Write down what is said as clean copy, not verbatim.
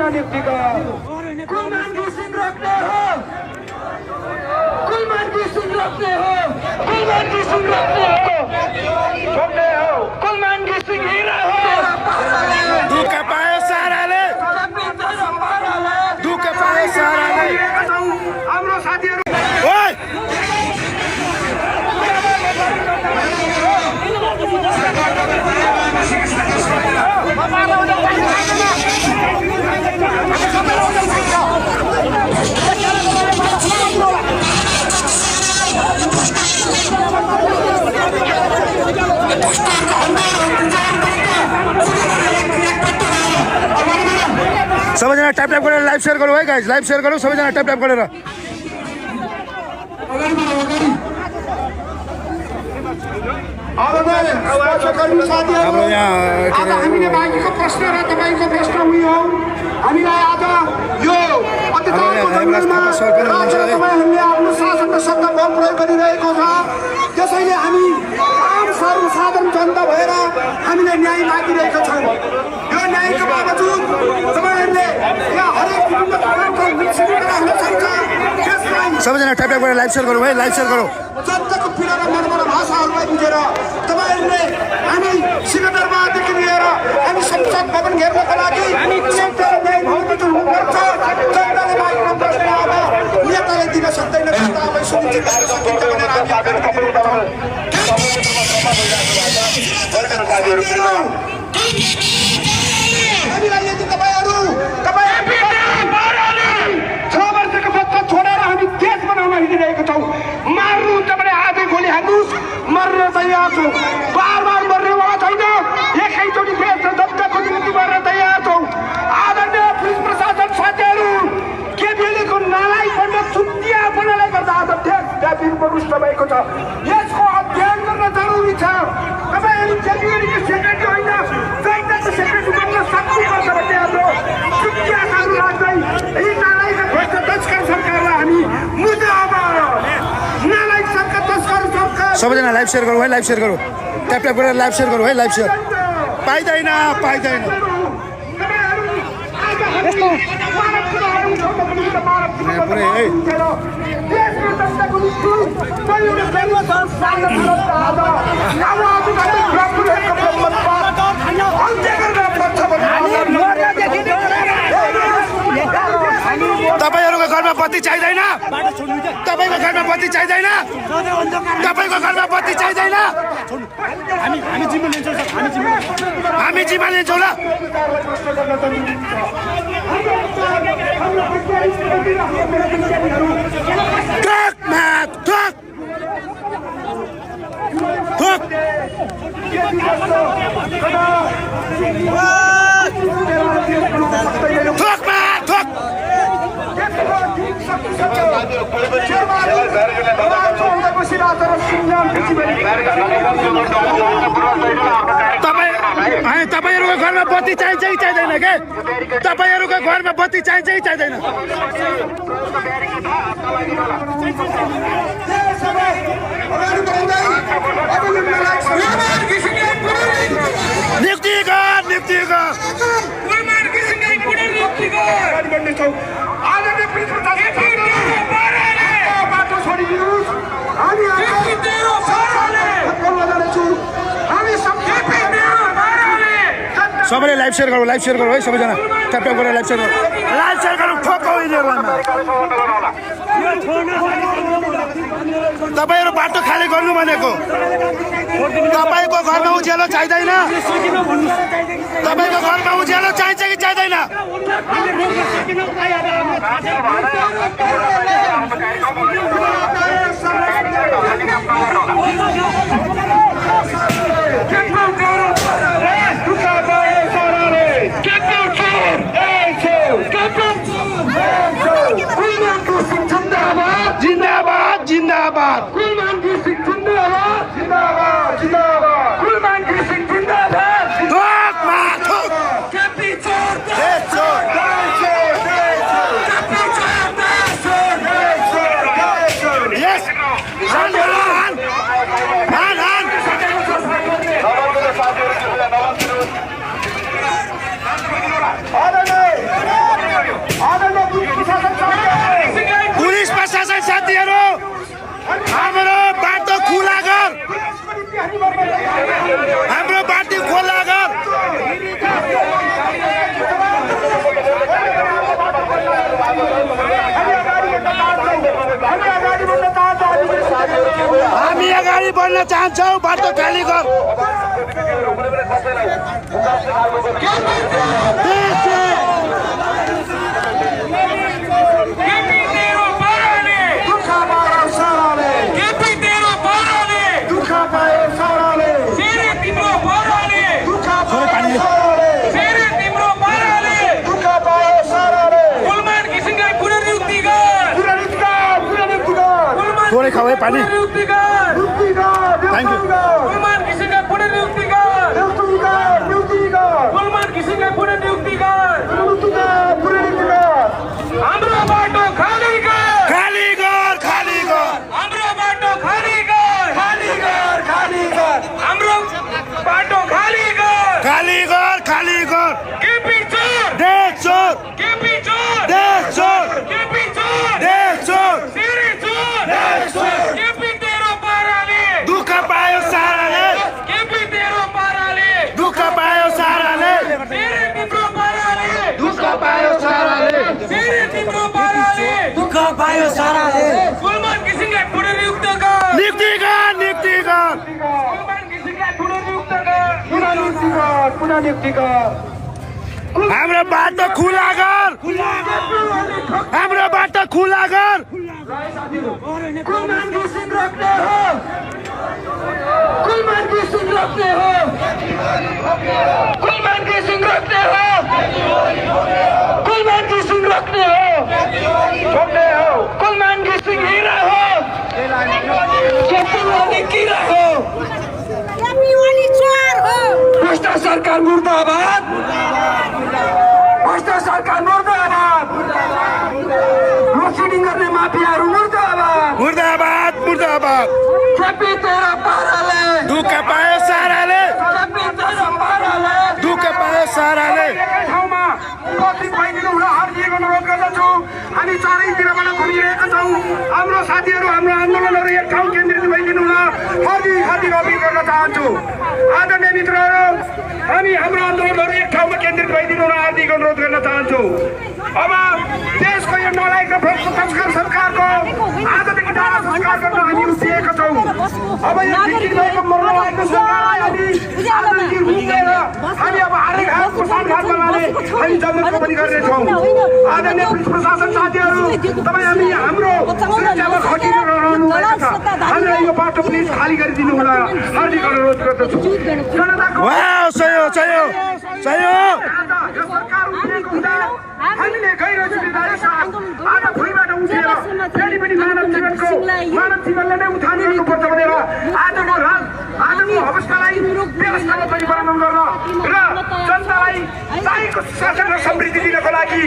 नियुक्ति का कुलमानजी सिंह रोकने हो, कुलमानजी सिंह रोकने हो, कुलमानजी सिंह रोकने हो, कुलमानजी सिंह हीरा हो। दुःख पायो साराले, दुःख पायो साराले। हाम्रो साथीहरु सबैजना ट्याप ट्याप गरेर लाइभ सेयर गरौँ है गाइज, लाइभ सेयर गरौँ सबैजना ट्याप ट्याप गरेर। हाम्रो यहाँ हामीले बाँकीको प्रश्न र तपाईँको प्रश्न उयो हामीलाई आज यो अतिताको जङ्गलमा तपाईँहरूले आफ्नो शासनको शब्द बल प्रयोग गरिरहेको छ। त्यसैले हामी आम सर्वसाधारण जनता भएर हामीले न्याय मागिरहेका छौँ। यो न्यायको बावजुद तपाईँहरूले यहाँ हरेक विभिन्न प्रकारको मुसिबतहरू हुन सक्छ। त्यसलाई सबैजना ट्याप ट्याप गरेर लाइभ सेयर गरौँ है, लाइभ सेयर गरौँ। जनताको पीडा र मर्मर भाषाहरूलाई बुझेर तपाईँहरूले हामी सिंहदरबारदेखि लिएर हामी संसद भवन घेर्नको लागि न्याय भौतिक हुनुपर्छ। जनताले मागेको प्रश्न अब नेताले दिन सक्दैन, जनतालाई सुनिश्चित गर्न सकिन्छ भनेर हामी आग्रह गरिरहेका छौँ। हामीलाई यदि तपाईँ 6 वर्षको बच्चा छोडेर हामी देश बनाउन हिँडिरहेको छौँ। मार्नुहुन्छ भने आजै गोली हान्नुहोस्, मर्न तयार छौँ। बार बार मर्नेवाला छैन, एकैचोटि देश र जनताको निम्ति मर्न तयार छौँ। आदरणीय पुलिस प्रशासन साथीहरू, केपीएलको नालायकपन चुतियापनाले गर्दा आज देशव्यापीमा रुष्ट भएको छ। यसको अध्ययन गर्न जरुरी छ। तपाईँहरू केपीएलको सेक्रेटरी होइन, जनताको सेक्रेटरी बन्न सक्नुपर्छ भन्ने हाम्रो चुतियाहरू लाग्दै यी नालायक भ्रष्ट तस्कर सरकारलाई हामी मुद्दामा नालायक सरकार तस्कर सरकार। सबैजना लाइभ सेयर गरौँ है, लाइभ सेयर गरौँ। ट्याप ट्याप गरेर लाइभ सेयर गरौँ है, लाइभ सेयर। पाइँदैन पाइँदैन। पुरै है तपाईँहरूको घरमा बत्ती चाहिँदैन, तपाईँको घरमा बत्ती चाहिँदैन, तपाईँको घरमा बत्ती चाहिँदैन। हामी जिम्मा लिन्छौँ ल। तपाईँहरूको घरमा बत्ती चाहिन्छ कि चाहिँदैन के? तपाईँहरूको घरमा बत्ती चाहिन्छ कि चाहिँदैन? नियुक्ति गर, नियुक्ति गर। सबैले लाइभ सेयर गरौँ, लाइभ सेयर गरौँ है सबैजना। ट्याप ट्याप गरेर लाइभ सेयर गरौँ, लाइभ सेयर गरौँ। ठोक्कौ यिनीहरूलाई। तपाईँहरू बाटो खाली गर्नु भनेको। तपाईँको घरमा उज्यालो चाहिँदैन, तपाईँको घरमा उज्यालो चाहिन्छ कि चाहिँदैन? जिंदाबाद जिंदाबाद। कुलमानजी सिंह जिंदाबाद जिंदाबाद जिंदाबाद। कुलमानजी सिंह जिंदाबाद। ठोक मार ठोक। केपी चोर देश चोर। केपी चोर यस। हान हान हान हान। अगाडि बढ्न चाहन्छौ बाटो खाली गर थोरै खाऊ है पानी थ्याङ्क यू हाम्रो बाटो खाली गर खाली गर खाली गर हाम्रो बाटो खाली गर खाली गर खाली गर हाम्रो बाटो खाली गर खाली गर खाली गर केपी चोर देश चोर केपी चोर देश चोर केपी चोर देश चोर तेरे चोर देश चोर केपी तेरो पाराले दुःख पायो साराले केपी तेरो पाराले दुःख पायो साराले तेरे तिम्रो पाराले दुःख पायो साराले तेरे तिम्रो पाराले दुःख पायो साराले सुलमान किसिमलाई पुनर्नियुक्त गर नियुक्ति गर नियुक्ति गर सुलमान किसिमलाई पुनर्नियुक्त गर पुनर्नियुक्ति गर पुनर्नियुक्ति गर हाम्रो बाटो खुला गर हाम्रो बाटो खुला गर कुलमान घिसिङ रोक्ने हो कुलमान घिसिङ रोक्ने हो कुलमान घिसिङ रोक्ने हो कुलमान घिसिङ रोक्ने हो छोड्ने हो कुलमान घिसिङ हिरा हो चेतुवानी किरा हो भ्रष्ट सरकार मुर्दाबाद भ्रष्ट सरकार मुर्दाबाद लोडसेडिङ गर्ने माफियाहरू मुर्दाबाद मुर्दाबाद मुर्दाबाद केपी तेरो पाराले दुःख पायो साराले केपी तेरो पाराले दुःख पायो साराले एकै ठाउँमा उपस्थित भइदिनु हुन हार्दिएको अनुरोध गर्दछु हामी चारैतिरबाट घुमिरहेका छौँ हाम्रो साथीहरू हाम्रो आन्दोलनहरू एक ठाउँ केन्द्रित भइदिनु हुन हार्दिक हार्दिक अपिल गर्न चाहन्छु आदरणीय मित्रहरू हामी हाम्रो आन्दोलनहरू एक ठाउँमा केन्द्रित भइदिनु हुन हार्दिक अनुरोध गर्न चाहन्छु अब देशको यो नलायक र भ्रष्ट सरकारको आजदेखि टाढा संस्कार गर्न हामी उठिएका छौँ अब यो बिक्री भएको मर्न लागेको सरकारलाई हामी आजदेखि रुक्दैन हामी अब हरेक हातको साथघातमा लाने हामी जमनको पनि गर्नेछौँ आदरणीय पुलिस प्रशासन साथीहरू तपाईँ हामी हाम्रो सुरक्षामा खटिरहनु भएको छ हामीलाई यो बाटो प्लिज खाली गरिदिनु होला हार्दिक अनुरोध गर्दछु जनताको वाउ सहयोग सहयोग सहयोग यो सरकार उठेको हुँदा हामीले गैर जिम्मेदारी साथ आज भुइँबाट उठेर फेरि पनि मानव जीवनले नै उठानी गर्नुपर्छ भनेर आजको अवस्थालाई व्यवस्थामा परिवर्तन गर्न र जनतालाई चाहिएको शासन र समृद्धि दिनको लागि